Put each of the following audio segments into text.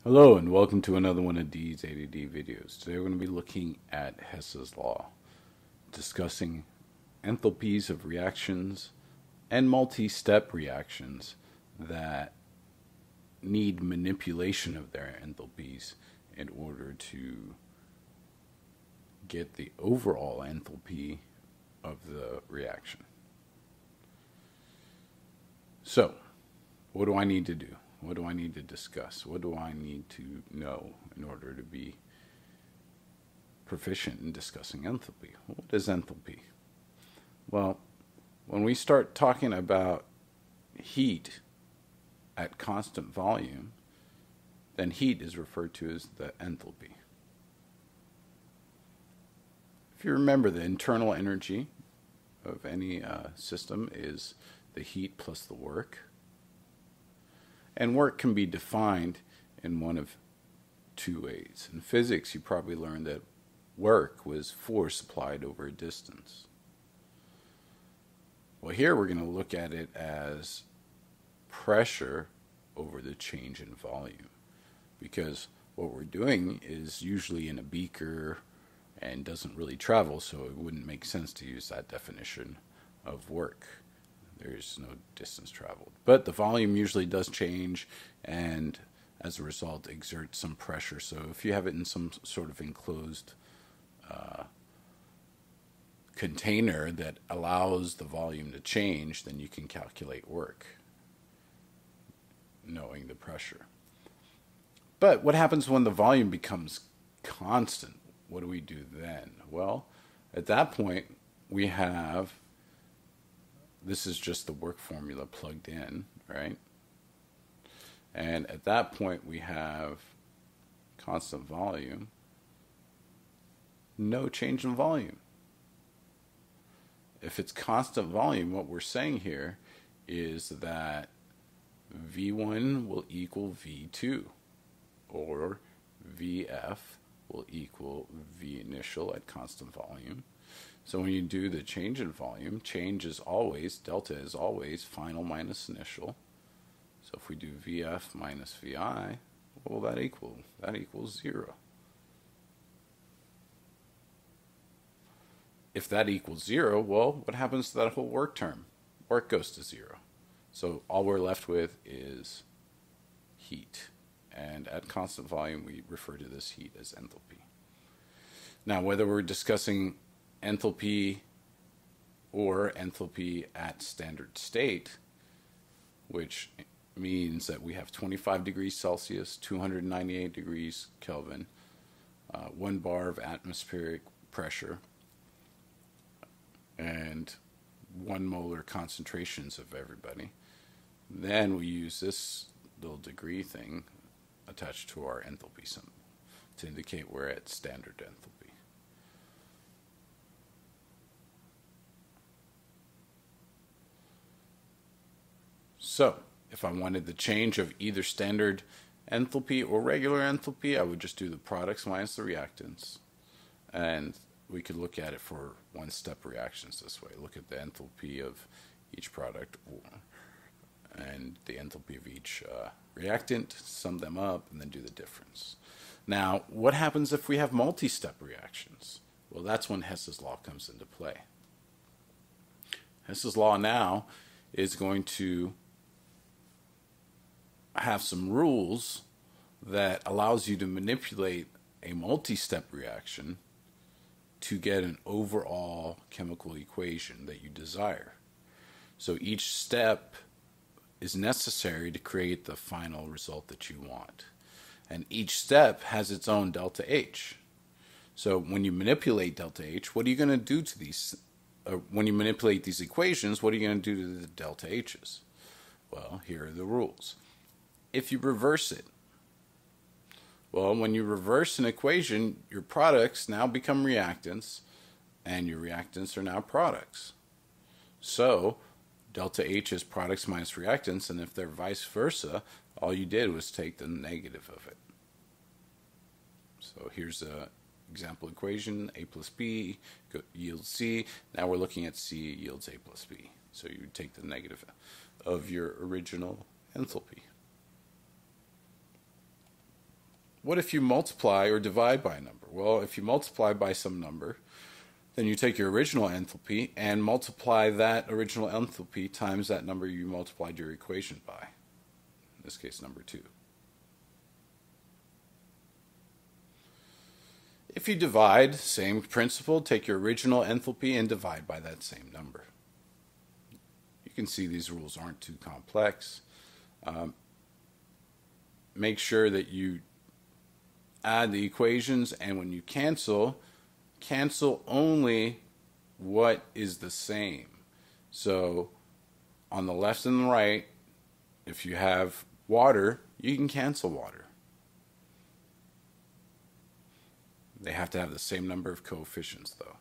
Hello and welcome to another one of D's A-to-D videos. Today we're going to be looking at Hess's law, discussing enthalpies of reactions and multi-step reactions that need manipulation of their enthalpies in order to get the overall enthalpy of the reaction. So, what do I need to do? What do I need to discuss? What do I need to know in order to be proficient in discussing enthalpy? What is enthalpy? Well, when we start talking about heat at constant volume, then heat is referred to as the enthalpy. If you remember, the internal energy of any system is the heat plus the work. And work can be defined in one of two ways. In physics, you probably learned that work was force applied over a distance. Well, here we're going to look at it as pressure over the change in volume, because what we're doing is usually in a beaker and doesn't really travel, so it wouldn't make sense to use that definition of work. There's no distance traveled. But the volume usually does change and as a result exerts some pressure. So if you have it in some sort of enclosed container that allows the volume to change, then you can calculate work knowing the pressure. But what happens when the volume becomes constant? What do we do then? Well, at that point we have, this is just the work formula plugged in, right? And at that point we have constant volume, no change in volume. If it's constant volume, what we're saying here is that V1 will equal V2, or VF will equal V initial at constant volume. So when you do the change in volume, change is always, delta is always final minus initial. So if we do VF minus VI, what will that equal? That equals 0. If that equals 0, well, what happens to that whole work term? Work goes to 0. So all we're left with is heat. And at constant volume, we refer to this heat as enthalpy. Now, whether we're discussing enthalpy or enthalpy at standard state, which means that we have 25 degrees Celsius, 298 degrees Kelvin, 1 bar of atmospheric pressure, and 1 molar concentrations of everybody, then we use this little degree thing attached to our enthalpy symbol to indicate we're at standard enthalpy. So, if I wanted the change of either standard enthalpy or regular enthalpy, I would just do the products minus the reactants. And we could look at it for one-step reactions this way. Look at the enthalpy of each product and the enthalpy of each reactant, sum them up, and then do the difference. Now, what happens if we have multi-step reactions? Well, that's when Hess's law comes into play. Hess's law now is going to have some rules that allows you to manipulate a multi-step reaction to get an overall chemical equation that you desire. So each step is necessary to create the final result that you want. And each step has its own delta H. So when you manipulate delta H, what are you going to do to these? When you manipulate these equations, what are you going to do to the delta H's? Well, here are the rules. If you reverse it, well, when you reverse an equation, your products now become reactants, and your reactants are now products. So delta H is products minus reactants, and if they're vice versa, all you did was take the negative of it. So here's an example equation, A plus B yields C. Now we're looking at C yields A plus B. So you take the negative of your original enthalpy. what if you multiply or divide by a number? Well, if you multiply by some number, then you take your original enthalpy and multiply that original enthalpy times that number you multiplied your equation by. In this case, number 2. If you divide, same principle, take your original enthalpy and divide by that same number. You can see these rules aren't too complex. Make sure that you add the equations, and when you cancel only what is the same. So on the left and the right, if you have water, you can cancel water. They have to have the same number of coefficients, though.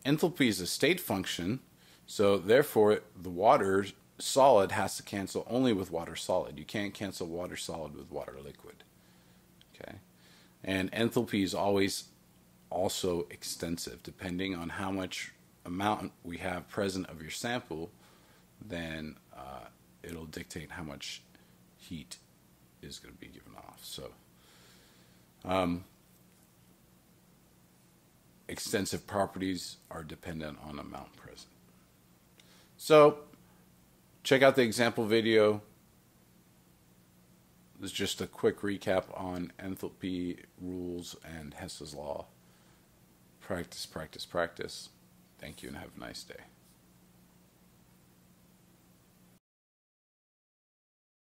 Enthalpy is a state function, so therefore the water solid has to cancel only with water solid. You can't cancel water solid with water liquid. Okay? And enthalpy is always also extensive. Depending on how much amount we have present of your sample, then it'll dictate how much heat is going to be given off. So extensive properties are dependent on amount present. So check out the example video. This is just a quick recap on enthalpy rules and Hess's law. Practice, practice, practice. Thank you and have a nice day.